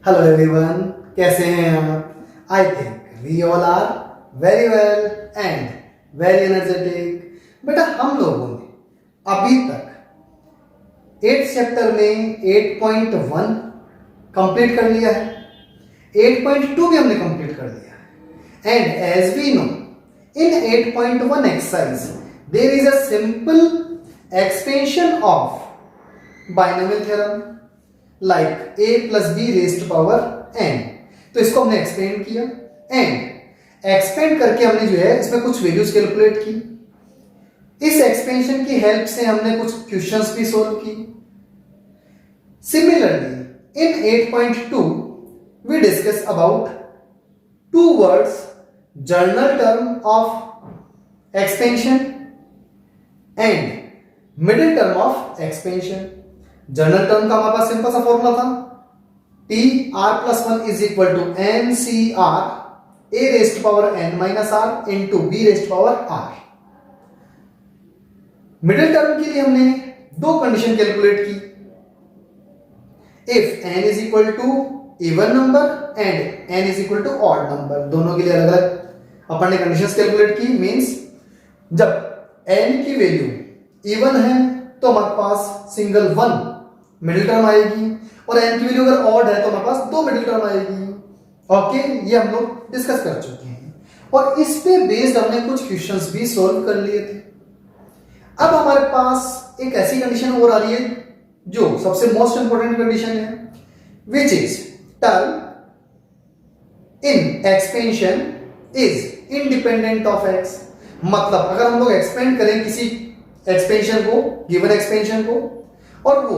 Hello everyone, कैसे हैं आप? I think we all are very well and very energetic. बेटा, हम लोगों ने अभी तक 8th चैप्टर में 8.1 कंप्लीट कर लिया है, 8.2 भी हमने कंप्लीट कर लिया है। And as we know, in 8.1 exercise there is a simple expansion of binomial theorem like a plus B raised to power n। तो इसको हमने एक्सपेंड किया एंड एक्सपेंड करके हमने जो है इसमें कुछ वैल्यूज कैलकुलेट की। इस एक्सपेंशन की हेल्प से हमने कुछ क्वेश्चंस भी सोल्व की। Similarly in 8.2 we discuss about two words, general term of expansion and middle term of expansion. General term का हमारे पास सिंपल सा फॉर्मूला था, T R plus one is equal to N C R A raised power N minus R into B raised power R. Middle term के लिए हमने दो condition calculate की, if N is equal to even number and N is equal to odd number. दोनों के लिए अलग अलग अपन ने कंडीशंस कैलकुलेट की। मींस जब एन की वैल्यू इवन है तो हमारे पास सिंगल वन मिडिल टर्म आएगी और एन की वैल्यू अगर ऑड है तो हमारे पास दो मिडिल टर्म आएगी। ओके, ये हम लोग डिस्कस कर चुके हैं और इस पे बेस्ड हमने कुछ क्वेश्चंस भी सॉल्व कर लिए थे। अब हमारे पास एक ऐसी कंडीशन और आ रही है जो सबसे मोस्ट इंपोर्टेंट कंडीशन है, which is term in expansion is independent of x. मतलब अगर हम लोग एक्सपेंड करें किसी एक्सपेंशन को, गिवन एक्सपेंशन को, और वो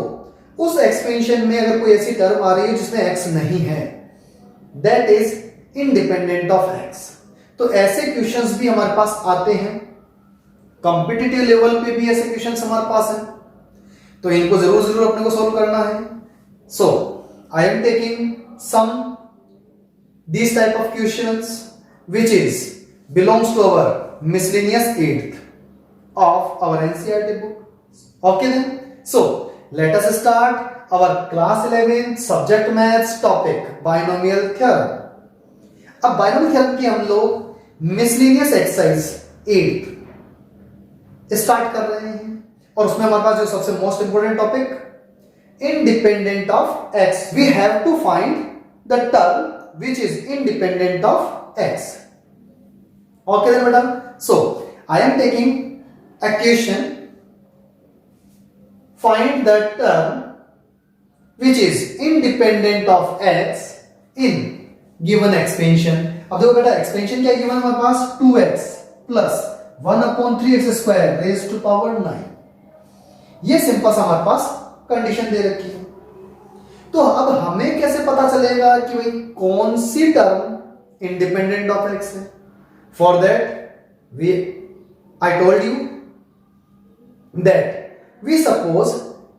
उस एक्सपेंशन में अगर कोई ऐसी टर्म आ रही है जिसमें एक्स नहीं है, that is independent of x. तो ऐसे क्वेश्चंस भी हमारे पास आते हैं, कॉम्पिटिटिव लेवल पे भी ऐसे क्वेश्चंस हमारे पास हैं, तो इनको जरूर जरूर अपने को सॉल्व करना है। So I am taking some this type of questions which is belongs to our miscellaneous 8th of our NCERT book. Okay then, so let us start our class 11th subject maths topic binomial theorem. अब binomial theorem की हम लोग miscellaneous exercise 8 start कर रहे हैं और उसमें हमारे पास जो सबसे most important topic independent of x, we have to find the term which is independent of x. Okay then madam, so I am taking a question, find the term which is independent of x in given expansion. अब देखो बेटा, expansion क्या given हमारे पास, 2x plus 1/3x square raise to power 9। ये simple सा हमारे पास condition दे रखी है। तो अब हमें कैसे पता चलेगा कि भाई कौन सी टर्म इंडिपेंडेंट ऑफ एक्स है? For that I told you that we suppose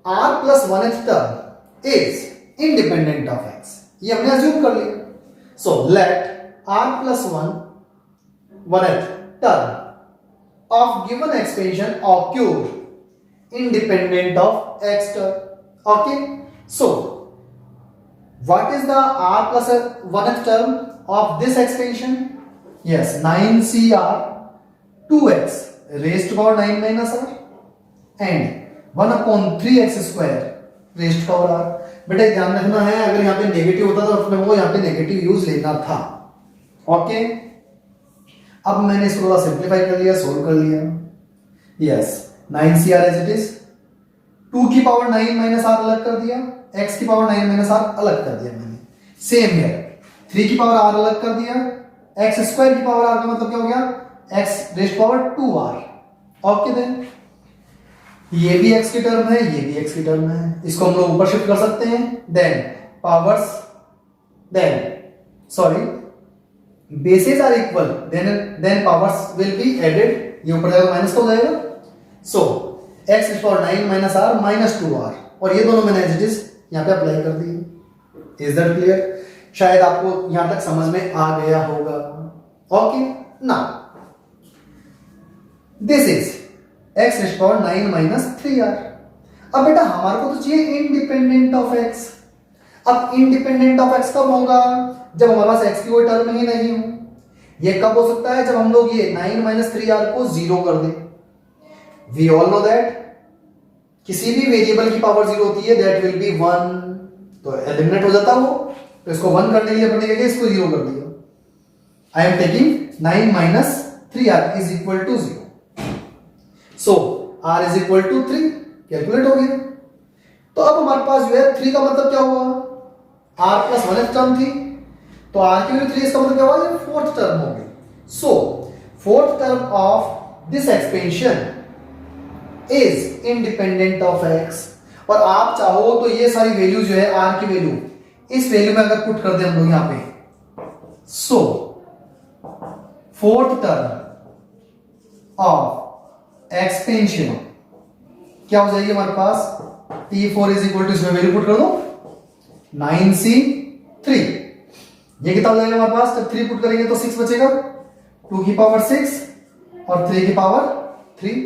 r plus 1th term is independent of x. ये हमने assume कर लिया। So let r plus 1th term of given expansion occur independent of x term. Okay, so what is the r plus 1th term of this expansion? Yes, 9cr 2x raised to power 9 minus r and 1/3x square raised to power r। बेटा ध्यान रखना है, अगर यहाँ पे negative होता तो अपने को यहाँ पे नेगेटिव यूज लेना था। ओके, अब मैंने इसको थोड़ा सिंप्लीफाई कर लिया, सोल्व कर लिया। Yes, 9cr as it is, 2 की पावर 9 माइनस आर अलग कर दिया, x की पावर 9 माइनस आर अलग कर दिया मैंने। सेम है, 3 की पावर r अलग कर दिया, x स्क्वायर की पावर r का मतलब क्या हो गया, x raise power 2r। Okay then, ये भी x की टर्म है, ये भी x की टर्म है, इसको हम लोग ऊपर शिफ्ट कर सकते हैं। Then powers, bases are equal, then powers will be added, ये ऊपर जाएगा माइनस हो जाएगा। So x raise power 9 minus r minus 2r, और ये दोनों मैंने एज इट इज यहां पे अप्लाई कर दिए। Is that clear? शायद आपको यहां तक समझ में आ गया होगा। Okay, now this is x raise power 9 minus 3r। अब बेटा हमारे को तो चाहिए इंडिपेंडेंट ऑफ x। अब इंडिपेंडेंट ऑफ x कब होगा? जब हमारे पास x की कोई टर्म ही नहीं हो। ये कब हो सकता है? जब हम लोग ये 9 - 3r को 0 कर दें। वी ऑल नो दैट किसी भी वेरिएबल की पावर 0 होती है, दैट विल बी 1, तो एलिमिनेट हो जाता वो। तो इसको 1 करने के लिए अपने जगह इसको 0 कर दिया। I am taking 9 - 3r is equal to 0। So r is equal to 3, calculate हो गया। तो अब हमारे पास जो है 3 का मतलब क्या हुआ? r प्लस 1th टर्म थी, तो r की वैल्यू 3, इसका मतलब क्या हुआ? ये फोर्थ टर्म हो गई। So fourth term of this expansion is independent of x। और आप चाहो तो ये सारी वैल्यू जो है r की वैल्यू इस वैल्यू में अगर पुट कर दे हम लोग यहां पे, सो फोर्थ टर्म ऑफ एक्सपेंशन क्या हो जाएगी हमारे पास? T4 इज इक्वल टू, इसमें वैल्यू पुट कर दो 9c3। ये कितना हो जाएगा हमारे पास? जब 3 पुट करेंगे तो 6 बचेगा, 2 की पावर 6 और 3 की पावर 3।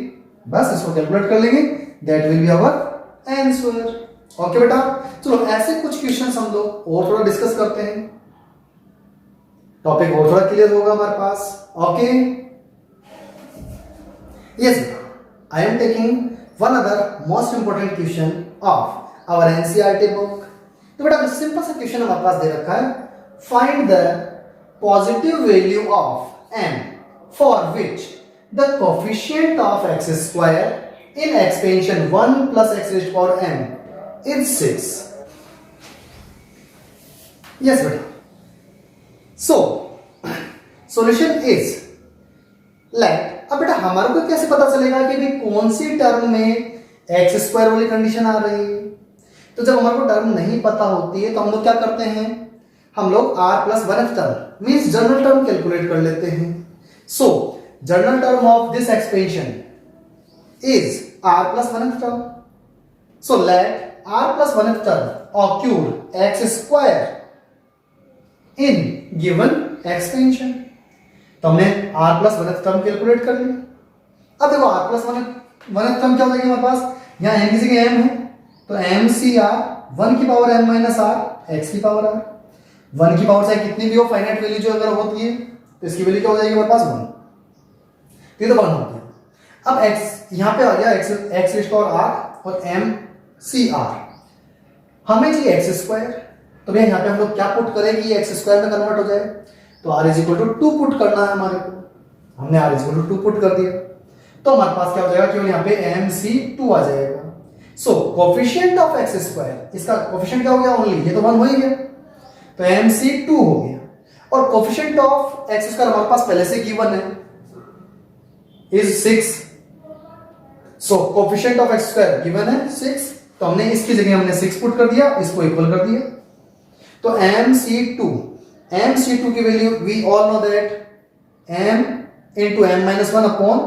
बस इसको कैलकुलेट कर लेंगे, that will be our answer. Okay बेटा, चलो ऐसे कुछ क्वेश्चंस हम लोग और थोड़ा डिस्कस करते हैं, टॉपिक और थोड़ा क्लियर होगा हमारे पास। ओके, यस बेटा, I am taking one other most important question of our NCERT book. तो बेटा सिंपल सा क्वेश्चन हमारे पास दे रखा है, find the positive value of m for which the coefficient of x square in expansion 1 + x raised to power m is 6। yes बेटा, so solution is let। अब बेटा हमारे को कैसे पता चलेगा कि भाई कौन सी टर्म में x स्क्वायर वाली कंडीशन आ रही है? तो जब हमारे को टर्म नहीं पता होती है तो हम लोग क्या करते हैं, हम लोग r + 1th term means general term calculate कर लेते हैं। सो general term of this expansion is r + 1th term. So let r + 1th term occur x square in given expansion. तो हमने r + 1th टर्म कैलकुलेट कर लिया। अब देखो r + 1th term क्या हो जाएगी हमारे पास? यहाँ m की जगह m है, तो mcr 1 की पावर m - r x की पावर r। 1 की पावर चाहे कितनी भी हो, फाइनाइट वैल्यू जो अगर होती है तो इसकी वैल्यू क्या हो जाएगी हमारे पास? 1। ये तो 1 होती है। अब x यहां पे आ गया x raised to power r और mcr, हमें चाहिए x स्क्वायर। तो भैया यहाँ पे हम लोग क्या पुट करें कि x स्क्वायर में कन्वर्ट हो जाए? तो r is equal to 2 put करना है हमारे को। हमने r is equal to 2 put कर दिया, तो हमारे पास क्या हो जाएगा? केवल यहाँ पे mc2 आ जाएगा। सो कोफिशिएंट ऑफ x स्क्वायर, इसका कोफिशिएंट क्या हो गया? ओनली, ये तो 1 हो ही गया, तो mc2 हो गया। और कोफिशिएंट ऑफ x स्क्वायर हमारे पास पहले से गिवन है, is 6। So coefficient of x square given है 6, तो हमने इसकी जगह हमने 6 पुट कर दिया, इसको इक्वल कर दिया। तो mc2 की value we all know that m into m - 1 upon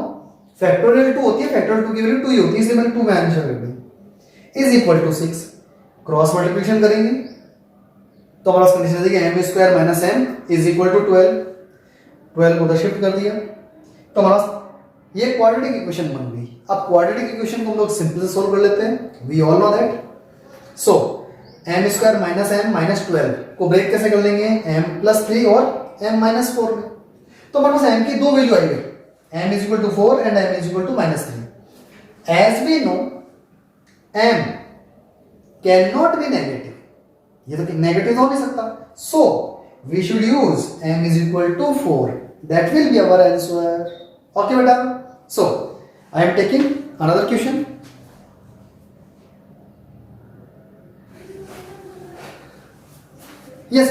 factorial 2 होती है, फैक्टोरियल 2 की वैल्यू 2 ही होती है, इसलिए मैंने 2 का आंसर कर दिया, is equal to 6। Cross multiplication करेंगे तो हमारा कंडीशन है कि m² - m is equal to 12। 12 को उधर शिफ्ट कर दिया, तो हमारा ये क्वाड्रेटिक इक्वेशन बन गई। अब क्वाड्रेटिक इक्वेशन को हम लोग सिंपल से सोल्व कर लेते हैं, we all know that. So m² - m - 12 को ब्रेक कैसे कर लेंगे? m + 3 और m - 4 में। तो हमारे पास m की दो वैल्यू आई है, m is equal to 4 and m is equal to -3। As we know m can not be negative, ये तो नेगेटिव हो नहीं सकता। So we should use m is equal to 4, that will be our answer. Okay बेटा, so I am taking another question. Yes,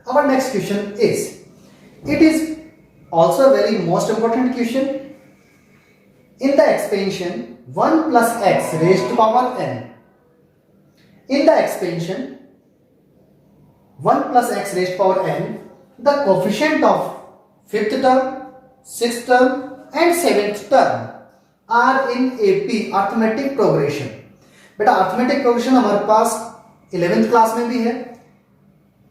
our next question is, it is also a very most important question. In the expansion 1 plus x raised to power n, in the expansion 1 plus x raised to power n, the coefficient of 5th term, 6th term and 7th term are in AP arithmetic progression। बेटा arithmetic progression हमारे पास 11th class में भी है,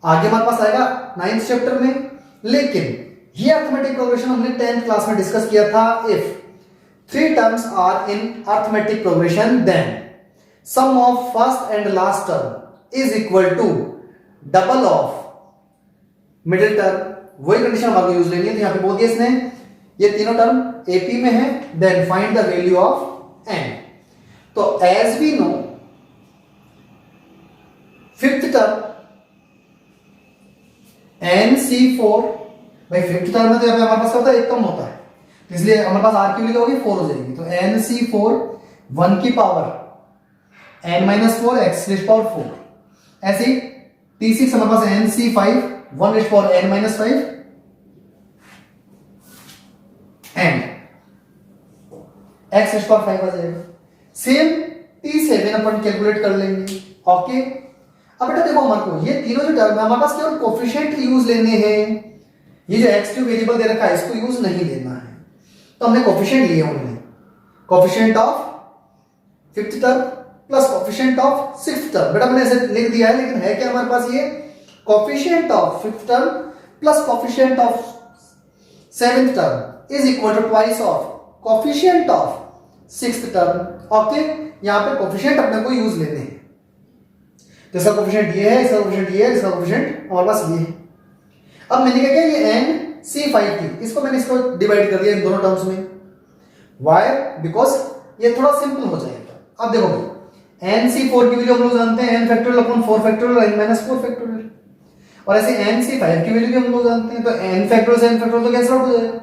आगे हमारे पास आएगा 9th chapter में, लेकिन ये अर्थमेटिक प्रोग्रेशन हमने 10th क्लास में डिस्कस किया था। If 3 terms are in arithmetic progression then sum of first and last term is equal to double of middle term, वही कंडीशन हमारे को यूज लेनी है। तो यहां पे बोल दिया इसने ये तीनों टर्म एपी में है, then find the value of N. तो as we know fifth term NC4, भाई फिफ्थ टर्म में तो यहाँ पे हमारे पास क्या होता है, एक कम होता है, तो इसलिए हमारे पास आर की वैल्यू होगी 4 हो जाएगी। तो NC4 1 की power n-4 x raise power 4, ऐसे ही T6 हमारे पास NC5 1 rays power n-5 and x raise power 5 आ जाएगा। सेम T7 अपन कैलकुलेट कर लेंगे। ओके, अब बेटा देखो हमारे को ये तीनों जो टर्म है हमारे पास केवल कोफिशिएंट यूज लेने हैं, ये जो x2 वेरिएबल दे रखा है इसको यूज नहीं लेना है, तो हमने कोफिशिएंट लिए होंगे, coefficient of fifth term plus coefficient of sixth term. बेटा मैंने ऐसे लिख दिया है, लेकिन है क्या हमारे पास ये coefficient of fifth term plus coefficient of seventh term is equal to twice of coefficient of sixth term. Okay, यहां पे कोफिशिएंट अपने को यूज लेने हैं, तो इसका कोफिशिएंट ये है, इसका कोफिशिएंट ये है, इसका कोफिशिएंट हमारे पास ये है। अब मैंने क्या किया, ये NC5 थी, इसको मैंने इसको डिवाइड कर दिया इन दोनों टर्म्स में। वाई? बिकॉज ये थोड़ा सिंपल हो जाएगा। अब देखो NC4 की वैल्यू हम लोग जानते हैं n factorial upon 4 factorial n-4 factorial, और ऐसे NC5 की वैल्यू भी हम लोग जानते हैं, तो n फैक्टोरियल से n फैक्टोरियल तो कैंसिल आउट हो जाएगा।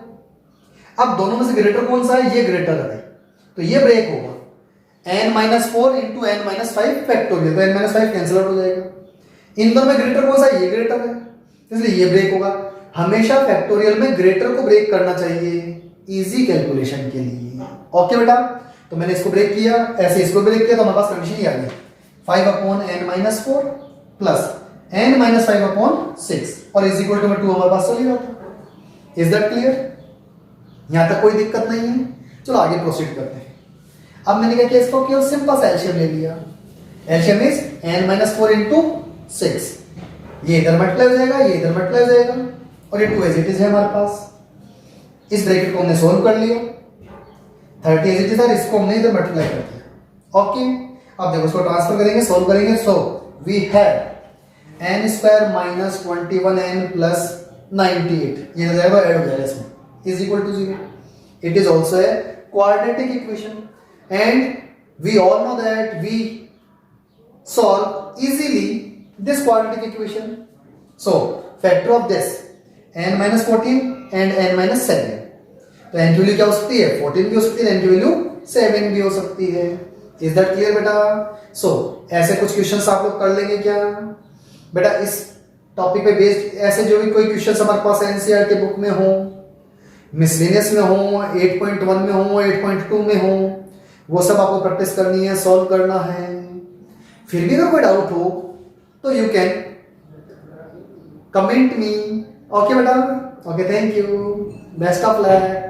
अब दोनों में से ग्रेटर कौन सा है, ये ग्रेटर है, तो ये ब्रेक होगा n-4 इंटू n-5 फैक्टोरियल, तो n-5 कैंसिल आउट हो जाएगा। इन दोनों में ग्रेटर कौन सा है, ये ग्रेटर है, इसलिए ये ब्रेक होगा। हमेशा फैक्टोरियल में ग्रेटर को ब्रेक करना चाहिए इजी कैलकुलेशन के लिए। ओके बेटा, तो मैंने इसको ब्रेक किया, ऐसे इसको ब्रेक किया, तो हमारे पास कंडीशन ही आ गई 5 upon n-4 plus n-5 upon 6 और इज इक्वल टू 2 हमारे पास चली जाता। Is that clear? यहां तक कोई दिक्कत नहीं है। चलो आगे प्रोसीड करते हैं। अब मैंने क्या किया, इसको केवल सिंपल सा एलसीएम ले लिया। एलसीएम इज n-4 इंटू 6, ये इधर मल्टीप्लाई हो जाएगा, ये इधर मल्टीप्लाई हो जाएगा, और ये 2 एज इट इज है हमारे पास। इस ब्रैकेट को हमने सोल्व कर लिया, 30 एज इट इज, और इसको हमने इधर मल्टीप्लाई कर दिया। ओके, अब देखो इसको ट्रांसफर करेंगे, सोल्व करेंगे, so we have n square minus 21n plus 98, ये हो जाएगा, ऐड हो जाएगा इसमें, is equal to 0। It is also a quadratic equation and we all know that we solve easily this quadratic equation. So factor of this n-14 and n-7, तो n की value क्या हो सकती है, 14 भी हो सकती है, n की वैल्यू 7 भी हो सकती है। इज दैट क्लियर बेटा? सो ऐसे कुछ क्वेश्चंस आप लोग कर लेंगे क्या बेटा, इस टॉपिक पे बेस्ड ऐसे जो भी कोई क्वेश्चंस हमारे पास एनसीईआरटी बुक में हो, मिसलेनियस में हो, 8.1 में हो, 8.2 में हो, वो सब आपको प्रैक्टिस करनी है, सॉल्व करना है। फिर भी अगर कोई डाउट हो तो you can comment me. Okay बेटा, okay, thank you, best of luck.